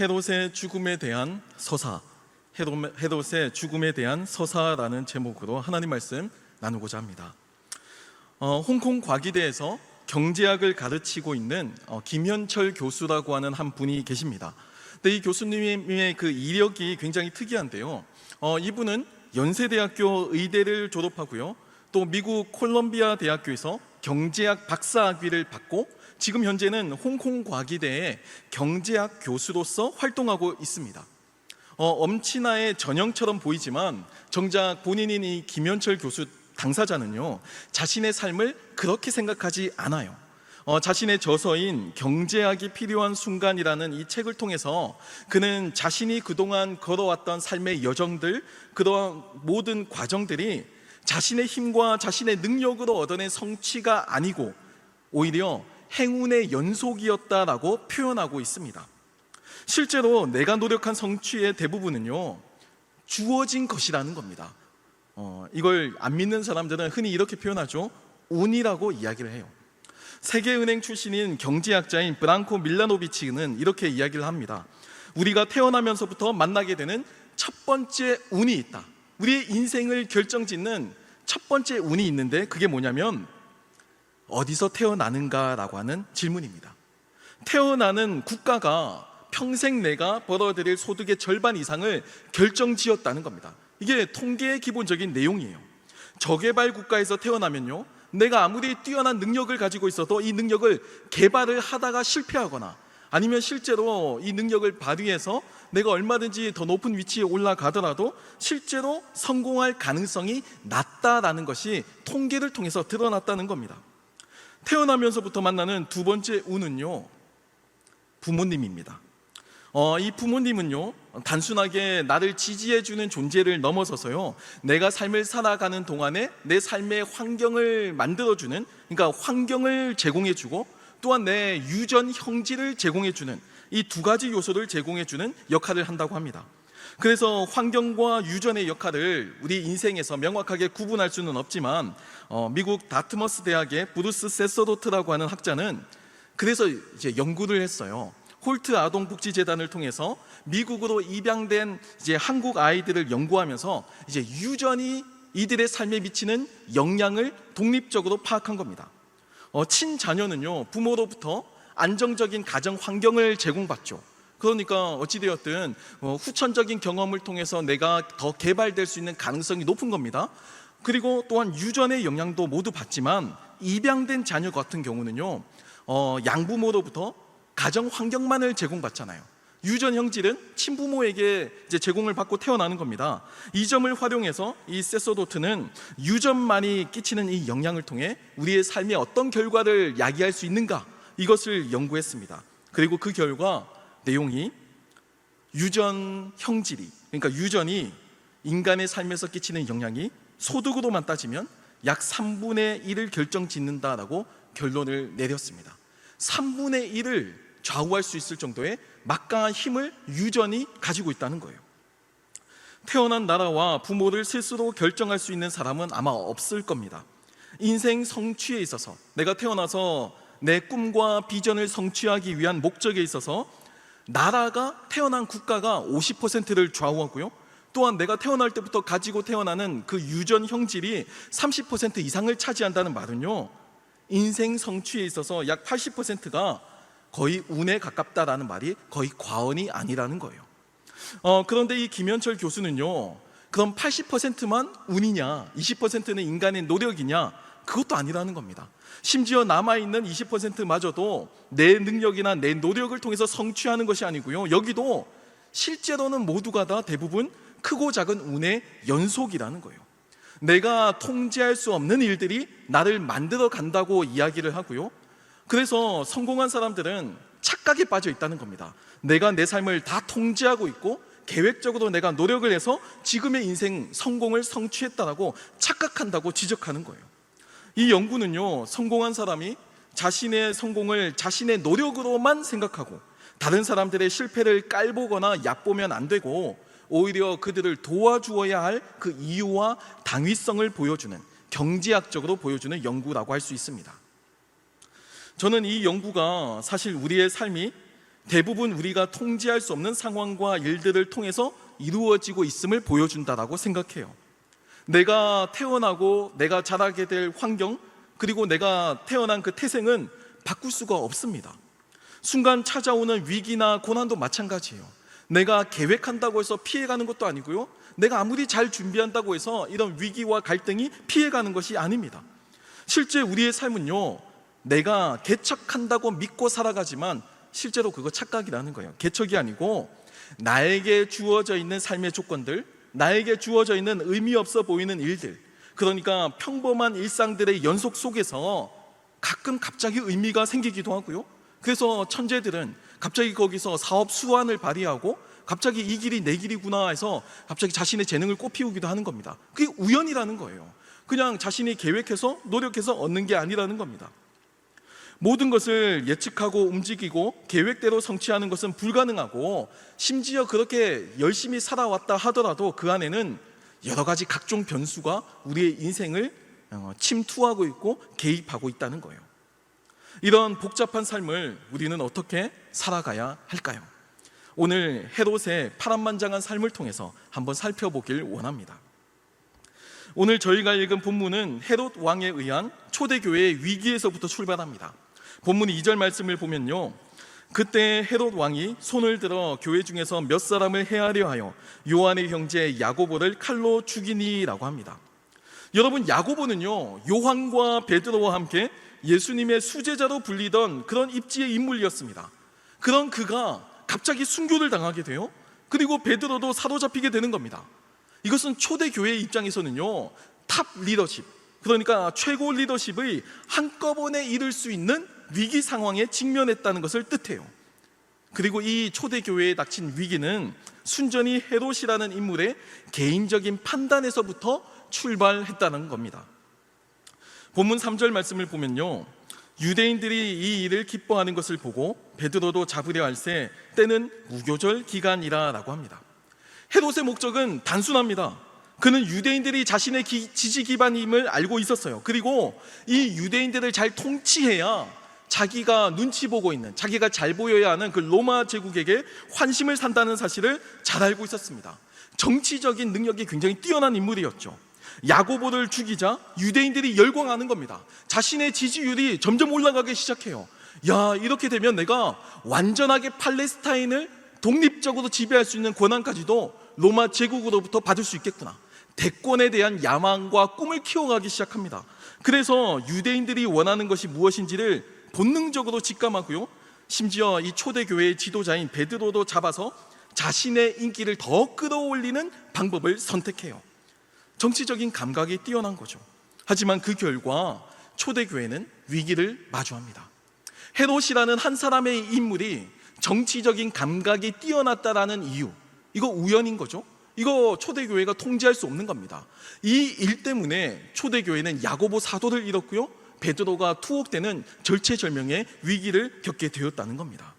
헤롯의 죽음에 대한 서사, 헤롯의 죽음에 대한 서사라는 제목으로 하나님 말씀 나누고자 합니다. 홍콩 과기대에서 경제학을 가르치고 있는 김현철 교수라고 하는 한 분이 계십니다. 근데 이 교수님의 그 이력이 굉장히 특이한데요. 이분은 연세대학교 의대를 졸업하고요, 또 미국 콜롬비아 대학교에서 경제학 박사학위를 받고 지금 현재는 홍콩 과기대의 경제학 교수로서 활동하고 있습니다. 엄친아의 전형처럼 보이지만 정작 본인인 이 김현철 교수 당사자는요, 자신의 삶을 그렇게 생각하지 않아요. 자신의 저서인 경제학이 필요한 순간이라는 이 책을 통해서 그는 자신이 그동안 걸어왔던 삶의 여정들, 그러한 모든 과정들이 자신의 힘과 자신의 능력으로 얻어낸 성취가 아니고 오히려 행운의 연속이었다라고 표현하고 있습니다. 실제로 내가 노력한 성취의 대부분은요, 주어진 것이라는 겁니다. 이걸 안 믿는 사람들은 흔히 이렇게 표현하죠. 운이라고 이야기를 해요. 세계은행 출신인 경제학자인 브랑코 밀라노비치는 이렇게 이야기를 합니다. 우리가 태어나면서부터 만나게 되는 첫 번째 운이 있다. 우리의 인생을 결정짓는 첫 번째 운이 있는데 그게 뭐냐면 어디서 태어나는가라고 하는 질문입니다. 태어나는 국가가 평생 내가 벌어들일 소득의 절반 이상을 결정지었다는 겁니다. 이게 통계의 기본적인 내용이에요. 저개발 국가에서 태어나면요, 내가 아무리 뛰어난 능력을 가지고 있어도 이 능력을 개발을 하다가 실패하거나 아니면 실제로 이 능력을 발휘해서 내가 얼마든지 더 높은 위치에 올라가더라도 실제로 성공할 가능성이 낮다라는 것이 통계를 통해서 드러났다는 겁니다. 태어나면서부터 만나는 두 번째 운은요, 부모님입니다. 이 부모님은요, 단순하게 나를 지지해주는 존재를 넘어서서요, 내가 삶을 살아가는 동안에 내 삶의 환경을 만들어주는, 그러니까 환경을 제공해주고 또한 내 유전 형질을 제공해주는 이 두 가지 요소를 제공해주는 역할을 한다고 합니다. 그래서 환경과 유전의 역할을 우리 인생에서 명확하게 구분할 수는 없지만 미국 다트머스 대학의 브루스 세서도트라고 하는 학자는 그래서 이제 연구를 했어요. 홀트 아동복지재단을 통해서 미국으로 입양된 이제 한국 아이들을 연구하면서 이제 유전이 이들의 삶에 미치는 영향을 독립적으로 파악한 겁니다. 친자녀는요, 부모로부터 안정적인 가정 환경을 제공받죠. 그러니까 어찌되었든 후천적인 경험을 통해서 내가 더 개발될 수 있는 가능성이 높은 겁니다. 그리고 또한 유전의 영향도 모두 받지만 입양된 자녀 같은 경우는요, 양부모로부터 가정 환경만을 제공받잖아요. 유전 형질은 친부모에게 이제 제공을 받고 태어나는 겁니다. 이 점을 활용해서 이 세서도트는 유전만이 끼치는 이 영향을 통해 우리의 삶에 어떤 결과를 야기할 수 있는가, 이것을 연구했습니다. 그리고 그 결과 내용이 유전 형질이, 그러니까 유전이 인간의 삶에서 끼치는 영향이 소득으로만 따지면 약 3분의 1을 결정짓는다라고 결론을 내렸습니다. 3분의 1을 좌우할 수 있을 정도의 막강한 힘을 유전이 가지고 있다는 거예요. 태어난 나라와 부모를 스스로 결정할 수 있는 사람은 아마 없을 겁니다. 인생 성취에 있어서 내가 태어나서 내 꿈과 비전을 성취하기 위한 목적에 있어서 나라가, 태어난 국가가 50%를 좌우하고요, 또한 내가 태어날 때부터 가지고 태어나는 그 유전 형질이 30% 이상을 차지한다는 말은요, 인생 성취에 있어서 약 80%가 거의 운에 가깝다라는 말이 거의 과언이 아니라는 거예요. 그런데 이 김현철 교수는요, 그럼 80%만 운이냐, 20%는 인간의 노력이냐, 그것도 아니라는 겁니다. 심지어 남아있는 20%마저도 내 능력이나 내 노력을 통해서 성취하는 것이 아니고요, 여기도 실제로는 모두가 다 대부분 크고 작은 운의 연속이라는 거예요. 내가 통제할 수 없는 일들이 나를 만들어 간다고 이야기를 하고요, 그래서 성공한 사람들은 착각에 빠져 있다는 겁니다. 내가 내 삶을 다 통제하고 있고 계획적으로 내가 노력을 해서 지금의 인생 성공을 성취했다라고 착각한다고 지적하는 거예요. 이 연구는요, 성공한 사람이 자신의 성공을 자신의 노력으로만 생각하고 다른 사람들의 실패를 깔보거나 얕보면 안 되고 오히려 그들을 도와주어야 할 그 이유와 당위성을 보여주는, 경제학적으로 보여주는 연구라고 할 수 있습니다. 저는 이 연구가 사실 우리의 삶이 대부분 우리가 통제할 수 없는 상황과 일들을 통해서 이루어지고 있음을 보여준다라고 생각해요. 내가 태어나고 내가 자라게 될 환경, 그리고 내가 태어난 그 태생은 바꿀 수가 없습니다. 순간 찾아오는 위기나 고난도 마찬가지예요. 내가 계획한다고 해서 피해가는 것도 아니고요, 내가 아무리 잘 준비한다고 해서 이런 위기와 갈등이 피해가는 것이 아닙니다. 실제 우리의 삶은요, 내가 개척한다고 믿고 살아가지만 실제로 그거 착각이라는 거예요. 개척이 아니고 나에게 주어져 있는 삶의 조건들, 나에게 주어져 있는 의미 없어 보이는 일들, 그러니까 평범한 일상들의 연속 속에서 가끔 갑자기 의미가 생기기도 하고요, 그래서 천재들은 갑자기 거기서 사업 수완을 발휘하고 갑자기 이 길이 내 길이구나 해서 갑자기 자신의 재능을 꽃피우기도 하는 겁니다. 그게 우연이라는 거예요. 그냥 자신이 계획해서 노력해서 얻는 게 아니라는 겁니다. 모든 것을 예측하고 움직이고 계획대로 성취하는 것은 불가능하고, 심지어 그렇게 열심히 살아왔다 하더라도 그 안에는 여러 가지 각종 변수가 우리의 인생을 침투하고 있고 개입하고 있다는 거예요. 이런 복잡한 삶을 우리는 어떻게 살아가야 할까요? 오늘 헤롯의 파란만장한 삶을 통해서 한번 살펴보길 원합니다. 오늘 저희가 읽은 본문은 헤롯 왕에 의한 초대교회의 위기에서부터 출발합니다. 본문 2절 말씀을 보면요, 그때 헤롯 왕이 손을 들어 교회 중에서 몇 사람을 해하려 하여 요한의 형제 야고보를 칼로 죽이니라고 합니다. 여러분, 야고보는요, 요한과 베드로와 함께 예수님의 수제자로 불리던 그런 입지의 인물이었습니다. 그런 그가 갑자기 순교를 당하게 돼요. 그리고 베드로도 사로잡히게 되는 겁니다. 이것은 초대교회의 입장에서는요, 탑 리더십, 그러니까 최고 리더십의 한꺼번에 이룰 수 있는 위기 상황에 직면했다는 것을 뜻해요. 그리고 이 초대교회에 닥친 위기는 순전히 헤롯이라는 인물의 개인적인 판단에서부터 출발했다는 겁니다. 본문 3절 말씀을 보면요, 유대인들이 이 일을 기뻐하는 것을 보고 베드로도 잡으려 할새 때는 무교절 기간이라 라고 합니다. 헤롯의 목적은 단순합니다. 그는 유대인들이 자신의 지지 기반임을 알고 있었어요. 그리고 이 유대인들을 잘 통치해야 자기가 눈치 보고 있는, 자기가 잘 보여야 하는 그 로마 제국에게 환심을 산다는 사실을 잘 알고 있었습니다. 정치적인 능력이 굉장히 뛰어난 인물이었죠. 야고보를 죽이자 유대인들이 열광하는 겁니다. 자신의 지지율이 점점 올라가기 시작해요. 야, 이렇게 되면 내가 완전하게 팔레스타인을 독립적으로 지배할 수 있는 권한까지도 로마 제국으로부터 받을 수 있겠구나. 대권에 대한 야망과 꿈을 키워가기 시작합니다. 그래서 유대인들이 원하는 것이 무엇인지를 본능적으로 직감하고요, 심지어 이 초대교회의 지도자인 베드로도 잡아서 자신의 인기를 더 끌어올리는 방법을 선택해요. 정치적인 감각이 뛰어난 거죠. 하지만 그 결과 초대교회는 위기를 마주합니다. 헤롯이라는 한 사람의 인물이 정치적인 감각이 뛰어났다라는 이유, 이거 우연인 거죠. 이거 초대교회가 통제할 수 없는 겁니다. 이 일 때문에 초대교회는 야고보 사도를 잃었고요, 베드로가 투옥되는 절체절명의 위기를 겪게 되었다는 겁니다.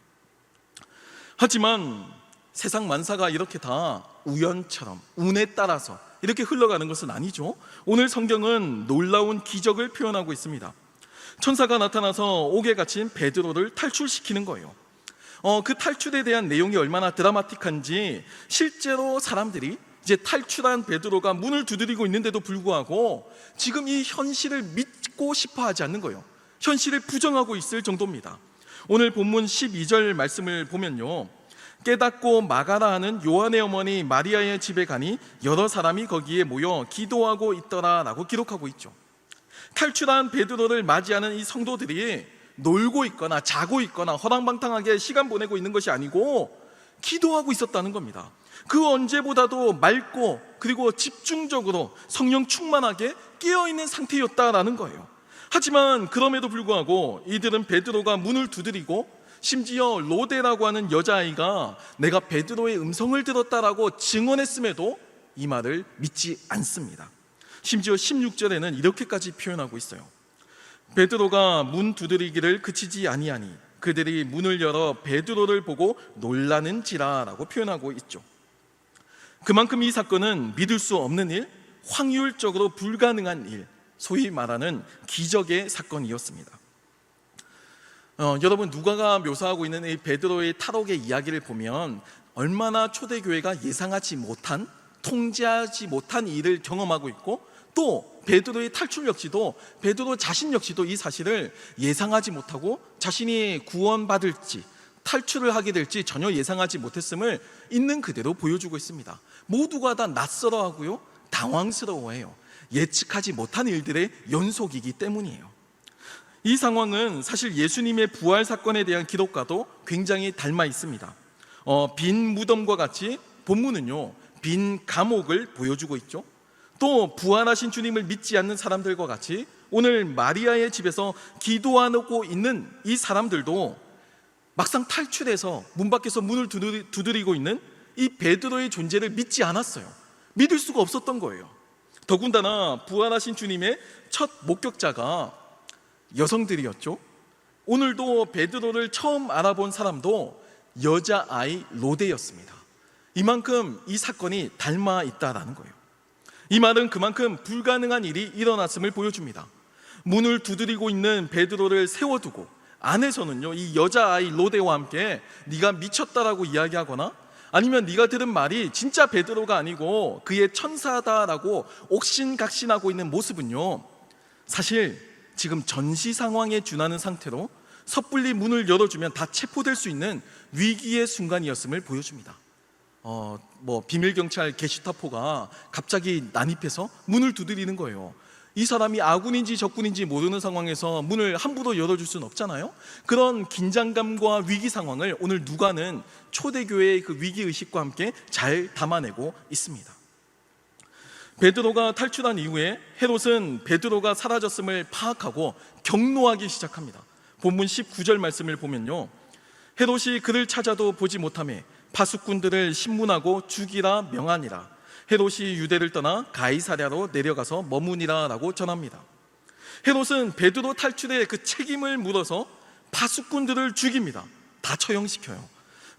하지만 세상 만사가 이렇게 다 우연처럼, 운에 따라서 이렇게 흘러가는 것은 아니죠. 오늘 성경은 놀라운 기적을 표현하고 있습니다. 천사가 나타나서 옥에 갇힌 베드로를 탈출시키는 거예요. 그 탈출에 대한 내용이 얼마나 드라마틱한지, 실제로 사람들이 이제 탈출한 베드로가 문을 두드리고 있는데도 불구하고 지금 이 현실을 믿고 싶어 하지 않는 거예요. 현실을 부정하고 있을 정도입니다. 오늘 본문 12절 말씀을 보면요, 깨닫고 마가라 하는 요한의 어머니 마리아의 집에 가니 여러 사람이 거기에 모여 기도하고 있더라 라고 기록하고 있죠. 탈출한 베드로를 맞이하는 이 성도들이 놀고 있거나 자고 있거나 허랑방탕하게 시간 보내고 있는 것이 아니고 기도하고 있었다는 겁니다. 그 언제보다도 맑고 그리고 집중적으로 성령 충만하게 깨어있는 상태였다라는 거예요. 하지만 그럼에도 불구하고 이들은 베드로가 문을 두드리고, 심지어 로데라고 하는 여자아이가 내가 베드로의 음성을 들었다라고 증언했음에도 이 말을 믿지 않습니다. 심지어 16절에는 이렇게까지 표현하고 있어요. 베드로가 문 두드리기를 그치지 아니하니 그들이 문을 열어 베드로를 보고 놀라는지라 라고 표현하고 있죠. 그만큼 이 사건은 믿을 수 없는 일, 확률적으로 불가능한 일, 소위 말하는 기적의 사건이었습니다. 여러분, 누가가 묘사하고 있는 이 베드로의 탈옥의 이야기를 보면 얼마나 초대교회가 예상하지 못한, 통제하지 못한 일을 경험하고 있고, 또 베드로의 탈출 역시도, 베드로 자신 역시도 이 사실을 예상하지 못하고 자신이 구원받을지 탈출을 하게 될지 전혀 예상하지 못했음을 있는 그대로 보여주고 있습니다. 모두가 다 낯설어하고요, 당황스러워해요. 예측하지 못한 일들의 연속이기 때문이에요. 이 상황은 사실 예수님의 부활 사건에 대한 기록과도 굉장히 닮아 있습니다. 빈 무덤과 같이 본문은요, 빈 감옥을 보여주고 있죠. 또 부활하신 주님을 믿지 않는 사람들과 같이 오늘 마리아의 집에서 기도하고 있는 이 사람들도 막상 탈출해서 문 밖에서 문을 두드리고 있는 이 베드로의 존재를 믿지 않았어요. 믿을 수가 없었던 거예요. 더군다나 부활하신 주님의 첫 목격자가 여성들이었죠. 오늘도 베드로를 처음 알아본 사람도 여자아이 로데였습니다. 이만큼 이 사건이 닮아 있다라는 거예요. 이 말은 그만큼 불가능한 일이 일어났음을 보여줍니다. 문을 두드리고 있는 베드로를 세워두고 안에서는요, 이 여자아이 로데와 함께 네가 미쳤다라고 이야기하거나, 아니면 네가 들은 말이 진짜 베드로가 아니고 그의 천사다라고 옥신각신하고 있는 모습은요, 사실 지금 전시 상황에 준하는 상태로 섣불리 문을 열어주면 다 체포될 수 있는 위기의 순간이었음을 보여줍니다. 비밀경찰 게슈타포가 갑자기 난입해서 문을 두드리는 거예요. 이 사람이 아군인지 적군인지 모르는 상황에서 문을 함부로 열어줄 수는 없잖아요. 그런 긴장감과 위기 상황을 오늘 누가는 초대교회의 그 위기의식과 함께 잘 담아내고 있습니다. 베드로가 탈출한 이후에 헤롯은 베드로가 사라졌음을 파악하고 경노하기 시작합니다. 본문 19절 말씀을 보면요, 헤롯이 그를 찾아도 보지 못하매 파수꾼들을 신문하고 죽이라 명하니라. 헤롯이 유대를 떠나 가이사랴로 내려가서 머무니라 라고 전합니다. 헤롯은 베드로 탈출의 그 책임을 물어서 파수꾼들을 죽입니다. 다 처형시켜요.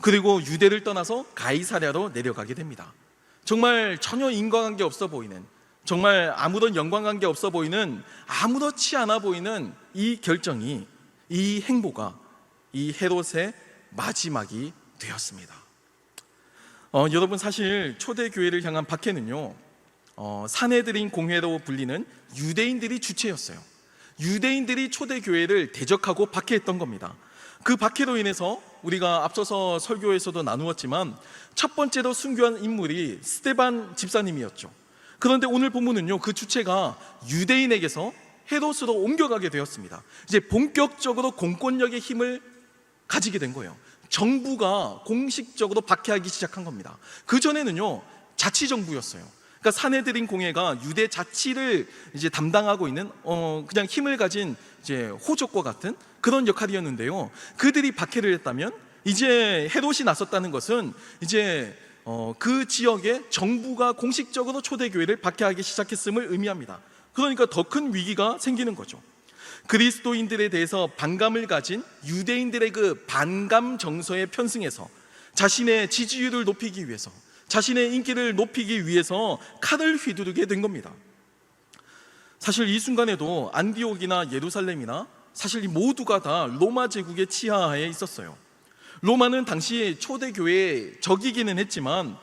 그리고 유대를 떠나서 가이사랴로 내려가게 됩니다. 정말 전혀 인과관계 없어 보이는, 정말 아무런 연관관계 없어 보이는, 아무렇지 않아 보이는 이 결정이, 이 행보가 이 헤롯의 마지막이 되었습니다. 여러분, 사실 초대교회를 향한 박해는요, 사내들인 공회로 불리는 유대인들이 주체였어요. 유대인들이 초대교회를 대적하고 박해했던 겁니다. 그 박해로 인해서 우리가 앞서서 설교에서도 나누었지만 첫 번째로 순교한 인물이 스데반 집사님이었죠. 그런데 오늘 본문은요, 그 주체가 유대인에게서 헤롯으로 옮겨가게 되었습니다. 이제 본격적으로 공권력의 힘을 가지게 된 거예요. 정부가 공식적으로 박해하기 시작한 겁니다. 그 전에는요, 자치정부였어요. 그러니까 사내들인 공회가 유대 자치를 이제 담당하고 있는 그냥 힘을 가진 이제 호족과 같은 그런 역할이었는데요. 그들이 박해를 했다면 이제 헤롯이 나섰다는 것은 이제 그 지역의 정부가 공식적으로 초대교회를 박해하기 시작했음을 의미합니다. 그러니까 더 큰 위기가 생기는 거죠. 그리스도인들에 대해서 반감을 가진 유대인들의 그 반감 정서에 편승해서 자신의 지지율을 높이기 위해서, 자신의 인기를 높이기 위해서 칼을 휘두르게 된 겁니다. 사실 이 순간에도 안디옥이나 예루살렘이나 사실 이 모두가 다 로마 제국의 치하하에 있었어요. 로마는 당시 초대교회의 적이기는 했지만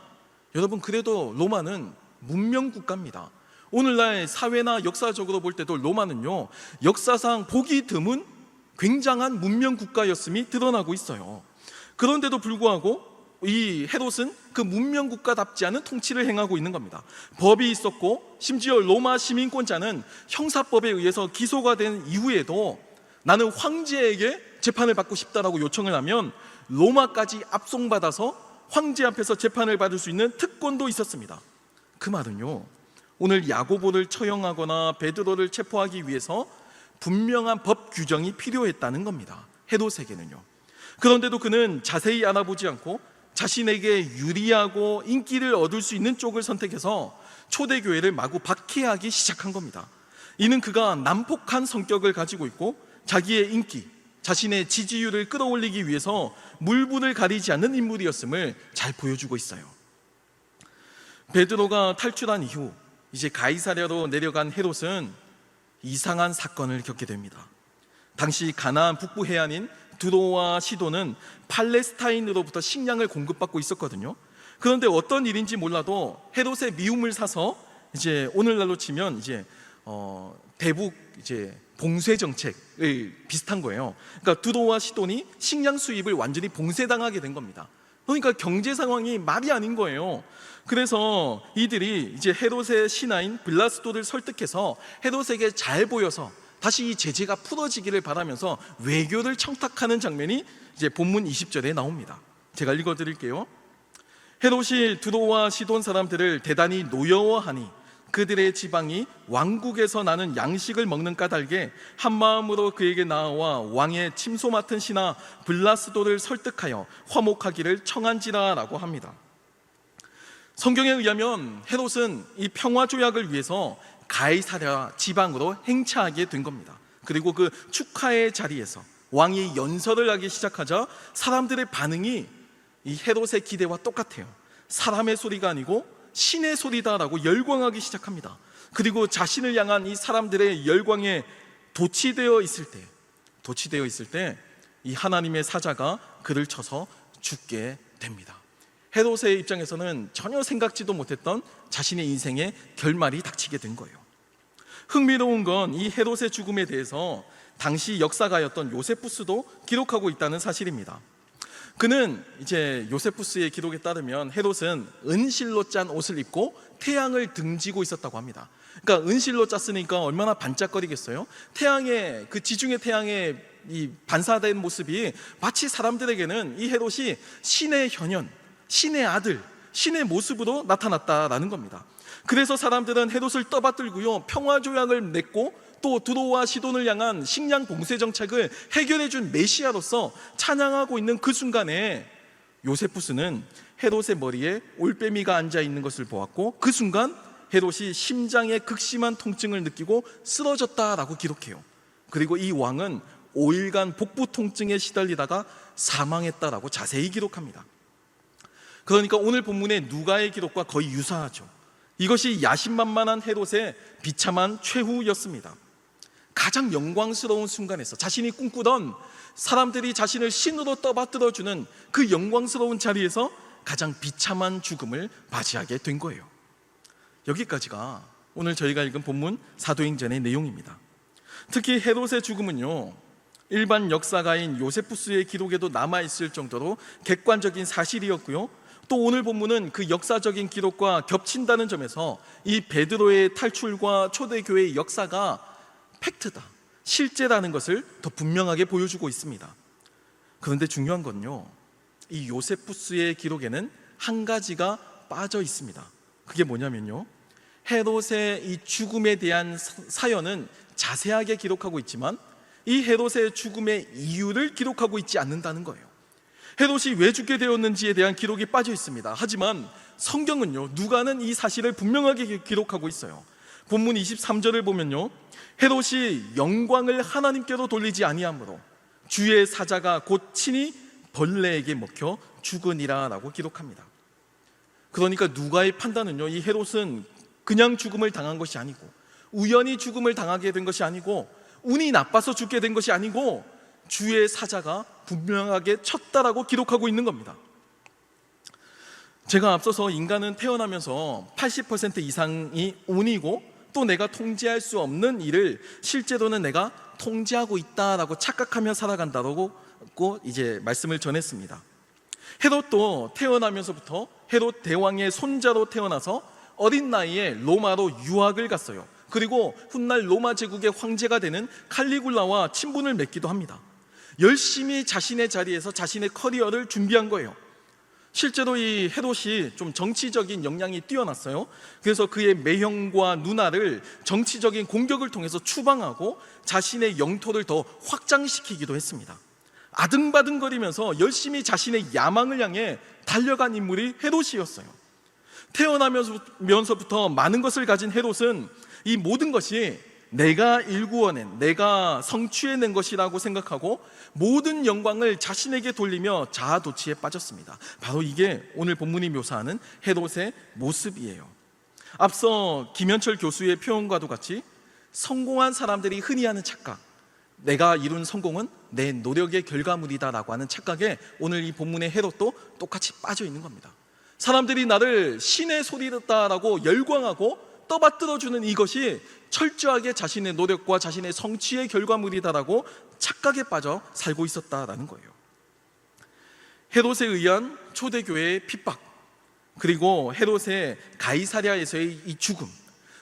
여러분, 그래도 로마는 문명국가입니다. 오늘날 사회나 역사적으로 볼 때도 로마는요, 역사상 보기 드문 굉장한 문명국가였음이 드러나고 있어요. 그런데도 불구하고 이 헤롯은 그 문명국가답지 않은 통치를 행하고 있는 겁니다. 법이 있었고 심지어 로마 시민권자는 형사법에 의해서 기소가 된 이후에도 나는 황제에게 재판을 받고 싶다라고 요청을 하면 로마까지 압송받아서 황제 앞에서 재판을 받을 수 있는 특권도 있었습니다. 그 말은요, 오늘 야고보를 처형하거나 베드로를 체포하기 위해서 분명한 법 규정이 필요했다는 겁니다. 헤롯에게는요. 그런데도 그는 자세히 알아보지 않고 자신에게 유리하고 인기를 얻을 수 있는 쪽을 선택해서 초대교회를 마구 박해하기 시작한 겁니다. 이는 그가 난폭한 성격을 가지고 있고 자기의 인기, 자신의 지지율을 끌어올리기 위해서 물불을 가리지 않는 인물이었음을 잘 보여주고 있어요. 베드로가 탈출한 이후 이제 가이사랴로 내려간 헤롯은 이상한 사건을 겪게 됩니다. 당시 가나안 북부 해안인 두로와 시돈은 팔레스타인으로부터 식량을 공급받고 있었거든요. 그런데 어떤 일인지 몰라도 헤롯의 미움을 사서 이제 오늘날로 치면 이제 대북 이제 봉쇄 정책을 비슷한 거예요. 그러니까 두로와 시돈이 식량 수입을 완전히 봉쇄당하게 된 겁니다. 그러니까 경제 상황이 말이 아닌 거예요. 그래서 이들이 이제 헤롯의 신하인 블라스도를 설득해서 헤롯에게 잘 보여서 다시 이 제재가 풀어지기를 바라면서 외교를 청탁하는 장면이 이제 본문 20절에 나옵니다. 제가 읽어드릴게요. 헤롯이 두로와 시돈 사람들을 대단히 노여워하니 그들의 지방이 왕국에서 나는 양식을 먹는 까닭에 한마음으로 그에게 나아와 왕의 침소 맡은 신하 블라스도를 설득하여 화목하기를 청한지라 라고 합니다. 성경에 의하면 헤롯은 이 평화 조약을 위해서 가이사랴 지방으로 행차하게 된 겁니다. 그리고 그 축하의 자리에서 왕이 연설을 하기 시작하자 사람들의 반응이 이 헤롯의 기대와 똑같아요. 사람의 소리가 아니고 신의 소리다라고 열광하기 시작합니다. 그리고 자신을 향한 이 사람들의 열광에 도취되어 있을 때 이 하나님의 사자가 그를 쳐서 죽게 됩니다. 헤롯의 입장에서는 전혀 생각지도 못했던 자신의 인생의 결말이 닥치게 된 거예요. 흥미로운 건 이 헤롯의 죽음에 대해서 당시 역사가였던 요세푸스도 기록하고 있다는 사실입니다. 그는 이제 요세푸스의 기록에 따르면 헤롯은 은실로 짠 옷을 입고 태양을 등지고 있었다고 합니다. 그러니까 은실로 짰으니까 얼마나 반짝거리겠어요? 태양의 그 지중해 태양의 이 반사된 모습이 마치 사람들에게는 이 헤롯이 신의 현현, 신의 아들, 신의 모습으로 나타났다라는 겁니다. 그래서 사람들은 헤롯을 떠받들고요, 평화 조약을 맺고 또 두로와 시돈을 향한 식량 봉쇄 정책을 해결해준 메시아로서 찬양하고 있는 그 순간에 요세푸스는 헤롯의 머리에 올빼미가 앉아 있는 것을 보았고 그 순간 헤롯이 심장에 극심한 통증을 느끼고 쓰러졌다라고 기록해요. 그리고 이 왕은 5일간 복부 통증에 시달리다가 사망했다라고 자세히 기록합니다. 그러니까 오늘 본문의 누가의 기록과 거의 유사하죠. 이것이 야심만만한 헤롯의 비참한 최후였습니다. 가장 영광스러운 순간에서 자신이 꿈꾸던 사람들이 자신을 신으로 떠받들어주는 그 영광스러운 자리에서 가장 비참한 죽음을 맞이하게 된 거예요. 여기까지가 오늘 저희가 읽은 본문 사도행전의 내용입니다. 특히 헤롯의 죽음은요, 일반 역사가인 요세푸스의 기록에도 남아있을 정도로 객관적인 사실이었고요, 또 오늘 본문은 그 역사적인 기록과 겹친다는 점에서 이 베드로의 탈출과 초대교회의 역사가 팩트다, 실제라는 것을 더 분명하게 보여주고 있습니다. 그런데 중요한 건요, 이 요세푸스의 기록에는 한 가지가 빠져 있습니다. 그게 뭐냐면요, 헤롯의 이 죽음에 대한 사연은 자세하게 기록하고 있지만 이 헤롯의 죽음의 이유를 기록하고 있지 않는다는 거예요. 헤롯이 왜 죽게 되었는지에 대한 기록이 빠져 있습니다. 하지만 성경은요, 누가는 이 사실을 분명하게 기록하고 있어요. 본문 23절을 보면요, 헤롯이 영광을 하나님께로 돌리지 아니하므로 주의 사자가 곧 친히 벌레에게 먹혀 죽으니라 라고 기록합니다. 그러니까 누가의 판단은요, 이 헤롯은 그냥 죽음을 당한 것이 아니고 우연히 죽음을 당하게 된 것이 아니고 운이 나빠서 죽게 된 것이 아니고 주의 사자가 분명하게 쳤다라고 기록하고 있는 겁니다. 제가 앞서서 인간은 태어나면서 80% 이상이 운이고 또 내가 통제할 수 없는 일을 실제로는 내가 통제하고 있다라고 착각하며 살아간다고 이제 말씀을 전했습니다. 헤롯도 태어나면서부터 헤롯 대왕의 손자로 태어나서 어린 나이에 로마로 유학을 갔어요. 그리고 훗날 로마 제국의 황제가 되는 칼리굴라와 친분을 맺기도 합니다. 열심히 자신의 자리에서 자신의 커리어를 준비한 거예요. 실제로 이 헤롯이 좀 정치적인 역량이 뛰어났어요. 그래서 그의 매형과 누나를 정치적인 공격을 통해서 추방하고 자신의 영토를 더 확장시키기도 했습니다. 아등바등거리면서 열심히 자신의 야망을 향해 달려간 인물이 헤롯이었어요. 태어나면서부터 많은 것을 가진 헤롯은 이 모든 것이 내가 일구어낸, 내가 성취해낸 것이라고 생각하고 모든 영광을 자신에게 돌리며 자아도취에 빠졌습니다. 바로 이게 오늘 본문이 묘사하는 헤롯의 모습이에요. 앞서 김현철 교수의 표현과도 같이 성공한 사람들이 흔히 하는 착각, 내가 이룬 성공은 내 노력의 결과물이다라고 하는 착각에 오늘 이 본문의 헤롯도 똑같이 빠져 있는 겁니다. 사람들이 나를 신의 소리였다라고 열광하고 떠받들어주는 이것이 철저하게 자신의 노력과 자신의 성취의 결과물이다라고 착각에 빠져 살고 있었다라는 거예요. 헤롯에 의한 초대교회의 핍박, 그리고 헤롯의 가이사랴에서의 이 죽음,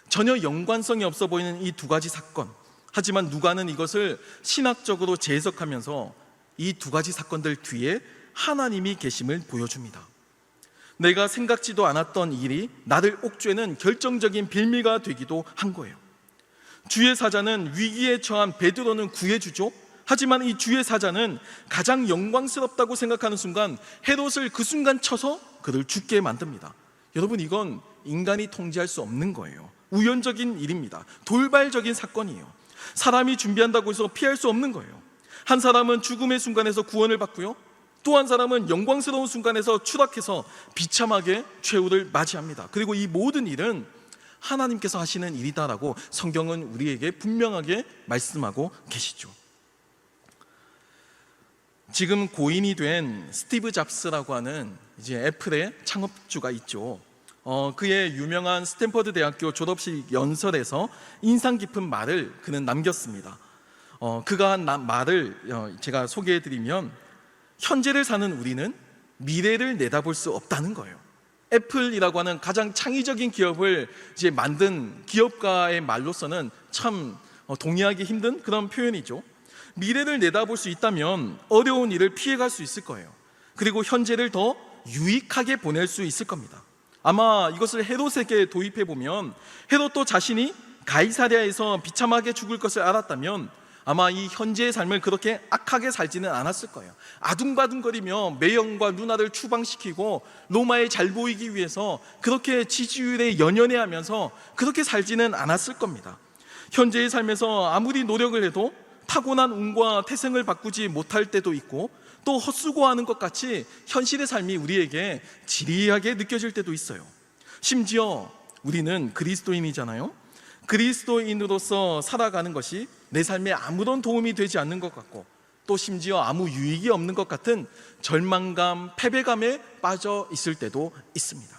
전혀 연관성이 없어 보이는 이 두 가지 사건. 하지만 누가는 이것을 신학적으로 재해석하면서 이 두 가지 사건들 뒤에 하나님이 계심을 보여줍니다. 내가 생각지도 않았던 일이 나를 옥죄는 결정적인 빌미가 되기도 한 거예요. 주의 사자는 위기에 처한 베드로는 구해주죠. 하지만 이 주의 사자는 가장 영광스럽다고 생각하는 순간 헤롯을 그 순간 쳐서 그를 죽게 만듭니다. 여러분, 이건 인간이 통제할 수 없는 거예요. 우연적인 일입니다. 돌발적인 사건이에요. 사람이 준비한다고 해서 피할 수 없는 거예요. 한 사람은 죽음의 순간에서 구원을 받고요, 또 한 사람은 영광스러운 순간에서 추락해서 비참하게 최후를 맞이합니다. 그리고 이 모든 일은 하나님께서 하시는 일이다라고 성경은 우리에게 분명하게 말씀하고 계시죠. 지금 고인이 된 스티브 잡스라고 하는 이제 애플의 창업주가 있죠. 그의 유명한 스탠퍼드 대학교 졸업식 연설에서 인상 깊은 말을 그는 남겼습니다. 그가 한 말을 제가 소개해드리면, 현재를 사는 우리는 미래를 내다볼 수 없다는 거예요. 애플이라고 하는 가장 창의적인 기업을 이제 만든 기업가의 말로서는 참 동의하기 힘든 그런 표현이죠. 미래를 내다볼 수 있다면 어려운 일을 피해갈 수 있을 거예요. 그리고 현재를 더 유익하게 보낼 수 있을 겁니다. 아마 이것을 헤롯에게 도입해 보면, 헤롯도 자신이 가이사랴에서 비참하게 죽을 것을 알았다면 아마 이 현재의 삶을 그렇게 악하게 살지는 않았을 거예요. 아둥바둥거리며 매형과 누나를 추방시키고 로마에 잘 보이기 위해서 그렇게 지지율에 연연해하면서 그렇게 살지는 않았을 겁니다. 현재의 삶에서 아무리 노력을 해도 타고난 운과 태생을 바꾸지 못할 때도 있고, 또 헛수고하는 것 같이 현실의 삶이 우리에게 지리하게 느껴질 때도 있어요. 심지어 우리는 그리스도인이잖아요. 그리스도인으로서 살아가는 것이 내 삶에 아무런 도움이 되지 않는 것 같고, 또 심지어 아무 유익이 없는 것 같은 절망감, 패배감에 빠져 있을 때도 있습니다.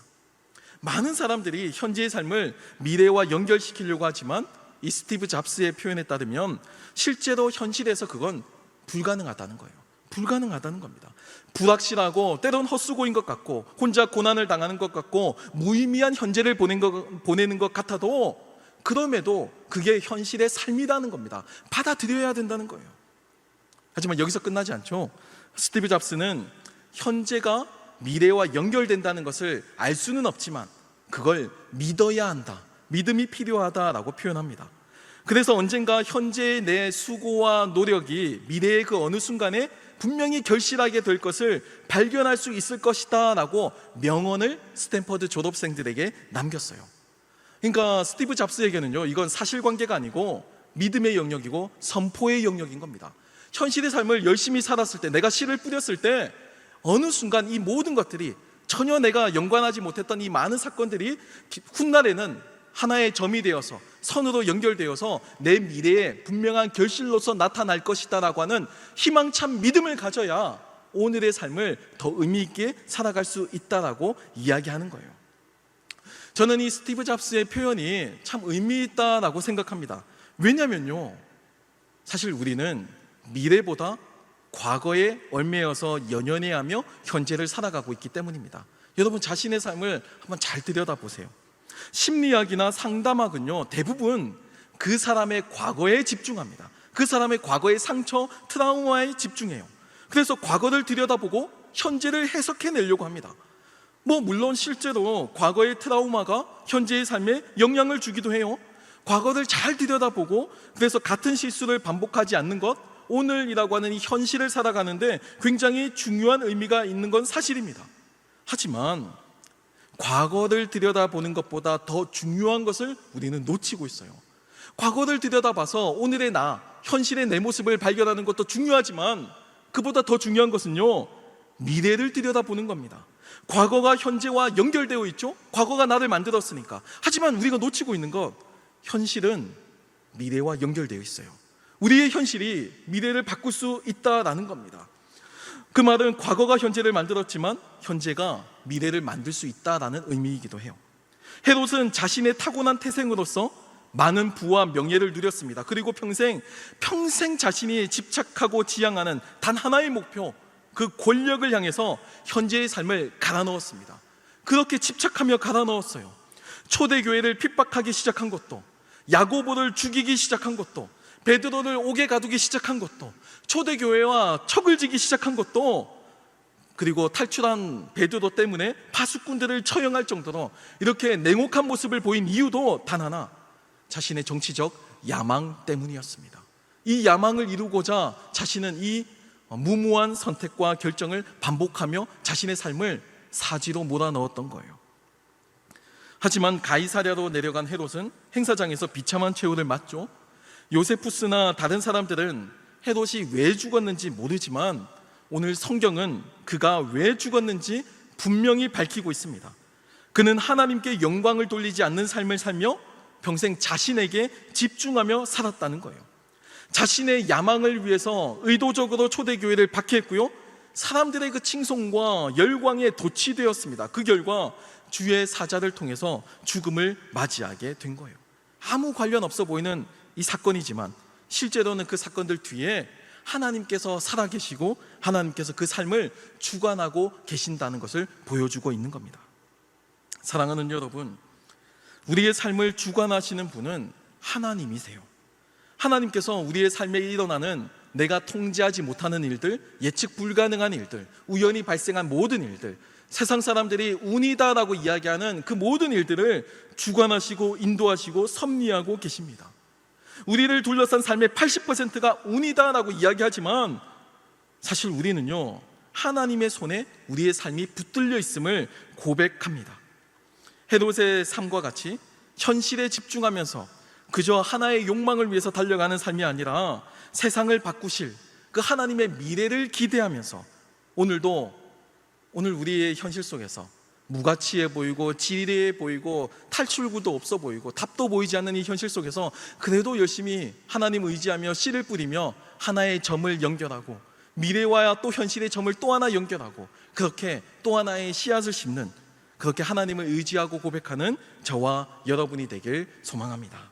많은 사람들이 현재의 삶을 미래와 연결시키려고 하지만 이 스티브 잡스의 표현에 따르면 실제로 현실에서 그건 불가능하다는 거예요. 불가능하다는 겁니다. 불확실하고 때론 헛수고인 것 같고 혼자 고난을 당하는 것 같고 무의미한 현재를 보내는 것 같아도, 그럼에도 그게 현실의 삶이라는 겁니다. 받아들여야 된다는 거예요. 하지만 여기서 끝나지 않죠. 스티브 잡스는 현재가 미래와 연결된다는 것을 알 수는 없지만 그걸 믿어야 한다, 믿음이 필요하다라고 표현합니다. 그래서 언젠가 현재의 내 수고와 노력이 미래의 그 어느 순간에 분명히 결실하게 될 것을 발견할 수 있을 것이다 라고 명언을 스탠퍼드 졸업생들에게 남겼어요. 그러니까 스티브 잡스에게는요, 이건 사실관계가 아니고 믿음의 영역이고 선포의 영역인 겁니다. 현실의 삶을 열심히 살았을 때, 내가 씨를 뿌렸을 때 어느 순간 이 모든 것들이 전혀 내가 연관하지 못했던 이 많은 사건들이 훗날에는 하나의 점이 되어서 선으로 연결되어서 내 미래에 분명한 결실로서 나타날 것이다 라고 하는 희망찬 믿음을 가져야 오늘의 삶을 더 의미 있게 살아갈 수 있다라고 이야기하는 거예요. 저는 이 스티브 잡스의 표현이 참 의미 있다라고 생각합니다. 왜냐면요, 사실 우리는 미래보다 과거에 얽매여서 연연해하며 현재를 살아가고 있기 때문입니다. 여러분, 자신의 삶을 한번 잘 들여다보세요. 심리학이나 상담학은요, 대부분 그 사람의 과거에 집중합니다. 그 사람의 과거의 상처, 트라우마에 집중해요. 그래서 과거를 들여다보고 현재를 해석해내려고 합니다. 물론 실제로 과거의 트라우마가 현재의 삶에 영향을 주기도 해요. 과거를 잘 들여다보고 그래서 같은 실수를 반복하지 않는 것, 오늘이라고 하는 이 현실을 살아가는데 굉장히 중요한 의미가 있는 건 사실입니다. 하지만 과거를 들여다보는 것보다 더 중요한 것을 우리는 놓치고 있어요. 과거를 들여다봐서 오늘의 나, 현실의 내 모습을 발견하는 것도 중요하지만 그보다 더 중요한 것은요, 미래를 들여다보는 겁니다. 과거가 현재와 연결되어 있죠. 과거가 나를 만들었으니까. 하지만 우리가 놓치고 있는 것, 현실은 미래와 연결되어 있어요. 우리의 현실이 미래를 바꿀 수 있다라는 겁니다. 그 말은 과거가 현재를 만들었지만 현재가 미래를 만들 수 있다라는 의미이기도 해요. 헤롯은 자신의 타고난 태생으로서 많은 부와 명예를 누렸습니다. 그리고 평생 자신이 집착하고 지향하는 단 하나의 목표, 그 권력을 향해서 현재의 삶을 갈아 넣었습니다. 그렇게 집착하며 갈아 넣었어요. 초대교회를 핍박하기 시작한 것도, 야고보를 죽이기 시작한 것도, 베드로를 옥에 가두기 시작한 것도, 초대교회와 척을 지기 시작한 것도, 그리고 탈출한 베드로 때문에 파수꾼들을 처형할 정도로 이렇게 냉혹한 모습을 보인 이유도 단 하나, 자신의 정치적 야망 때문이었습니다. 이 야망을 이루고자 자신은 이 무모한 선택과 결정을 반복하며 자신의 삶을 사지로 몰아넣었던 거예요. 하지만 가이사랴로 내려간 헤롯은 행사장에서 비참한 최후를 맞죠. 요세푸스나 다른 사람들은 헤롯이 왜 죽었는지 모르지만 오늘 성경은 그가 왜 죽었는지 분명히 밝히고 있습니다. 그는 하나님께 영광을 돌리지 않는 삶을 살며 평생 자신에게 집중하며 살았다는 거예요. 자신의 야망을 위해서 의도적으로 초대교회를 박해했고요, 사람들의 그 칭송과 열광에 도취되었습니다. 그 결과 주의 사자를 통해서 죽음을 맞이하게 된 거예요. 아무 관련 없어 보이는 이 사건이지만 실제로는 그 사건들 뒤에 하나님께서 살아계시고 하나님께서 그 삶을 주관하고 계신다는 것을 보여주고 있는 겁니다. 사랑하는 여러분, 우리의 삶을 주관하시는 분은 하나님이세요. 하나님께서 우리의 삶에 일어나는 내가 통제하지 못하는 일들, 예측 불가능한 일들, 우연히 발생한 모든 일들, 세상 사람들이 운이다라고 이야기하는 그 모든 일들을 주관하시고 인도하시고 섭리하고 계십니다. 우리를 둘러싼 삶의 80%가 운이다라고 이야기하지만 사실 우리는요, 하나님의 손에 우리의 삶이 붙들려 있음을 고백합니다. 헤롯의 삶과 같이 현실에 집중하면서 그저 하나의 욕망을 위해서 달려가는 삶이 아니라 세상을 바꾸실 그 하나님의 미래를 기대하면서 오늘 우리의 현실 속에서 무가치해 보이고 지리해 보이고 탈출구도 없어 보이고 답도 보이지 않는 이 현실 속에서 그래도 열심히 하나님 의지하며 씨를 뿌리며 하나의 점을 연결하고 미래와 또 현실의 점을 또 하나 연결하고 그렇게 또 하나의 씨앗을 심는, 그렇게 하나님을 의지하고 고백하는 저와 여러분이 되길 소망합니다.